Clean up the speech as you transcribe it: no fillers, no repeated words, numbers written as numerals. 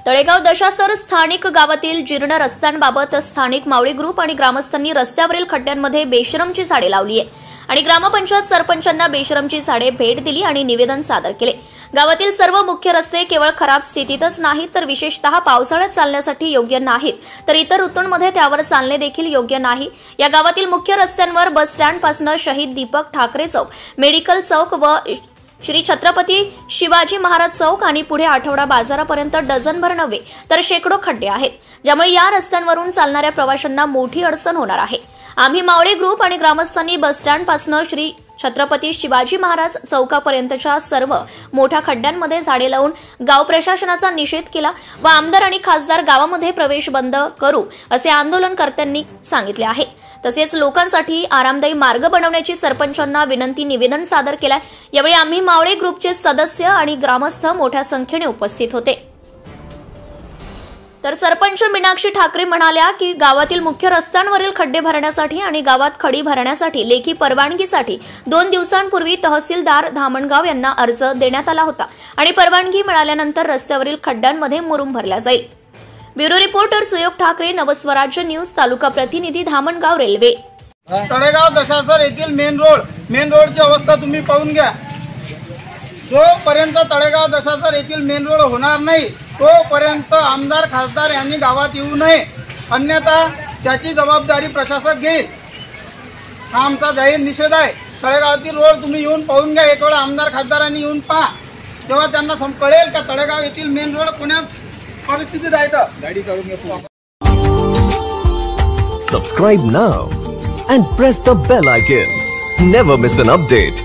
तळेगाव दशासर स्थानिक गावातील जीर्ण रस्त्यांबाबत स्थानिक मावळी ग्रुप आणि ग्रामस्थांनी रस्त्यावरील खड्ड्यांमध्ये बेशरमची झाडे लावली आहे आणि ग्रामपंचायत सरपंचांना बेशरमची झाडे भेट दिली आणि निवेदन सादर केले। गावातील सर्व मुख्य रस्ते केवळ खराब स्थितीतच नाहीत तर विशेषतः पावसाळ्यात चालण्यासाठी योग्य नाहीत तर इतर ऋतूंमध्ये त्यावर चालणे देखील योग्य नाही। या गावातील मुख्य रस्त्यांवर बस स्टँड पासून शहीद दीपक ठाकरे चौक, मेडिकल चौक व श्री छत्रपती शिवाजी महाराज चौक आणि पुढे आठवडा बाजारापर्यंत डझनभर नव्हे तर शेकडो खड्डे आहेत, ज्यामुळे या रस्त्यांवरून चालणाऱ्या प्रवाशांना मोठी अडचण होणार आहे। आम्ही मावळे ग्रुप आणि ग्रामस्थांनी बस स्टँड पासून श्री छत्रपती शिवाजी महाराज चौकापर्यंतच्या सर्व मोठ्या खड्ड्यांमध्ये झाडे लावून गाव प्रशासनाचा निषेध केला व आमदार आणि खासदार गावामध्ये प्रवेश बंद करू असे आंदोलनकर्त्यांनी सांगितले आहे। तसेच लोकांसाठी आरामदायी मार्ग बनवण्याची सरपंचांना विनंती निवेदन सादर केले। यावेळी आम्ही मावळे ग्रुपचे सदस्य आणि ग्रामस्थ मोठ्या संख्येने उपस्थित होते। तर सरपंच मीनाक्षी ठाकरे म्हणाल्या की गावातील मुख्य रस्त्यांवरील खड्डे भरण्यासाठी आणि गावात खडी भरण्यासाठी लेखी परवानगीसाठी 2 दिवसांपूर्वी तहसीलदार धामणगाव यांना अर्ज देण्यात आला होता आणि परवानगी मिळाल्यानंतर रस्त्यावरील खड्ड्यांमध्ये मुरुम भरला जाईल। ब्युरो रिपोर्टर सुयोग ठाकरे, नवस्वराज्य न्यूज, तालुका प्रतिनिधी धामणगाव रेल्वे। तळेगाव दशासर येथील मेन रोडची अवस्था तुम्ही पाहून घ्या। जोपर्यंत तळेगाव दशासर येथील मेन रोड होणार नाही तोपर्यंत आमदार खासदार यांनी गावात येऊ नये, अन्यथा त्याची जबाबदारी प्रशासक घेईल। हा आमचा जाहीर निषेध आहे। तळेगावातील रोड तुम्ही येऊन पाहून घ्या, एक वेळा आमदार खासदारांनी येऊन पहा, तेव्हा त्यांना कळेल का तळेगाव येथील मेन रोड कोण्या परिस्थितीत आहे। गाडी काढून घ्या। Subscribe now and press the bell icon. Never miss an update.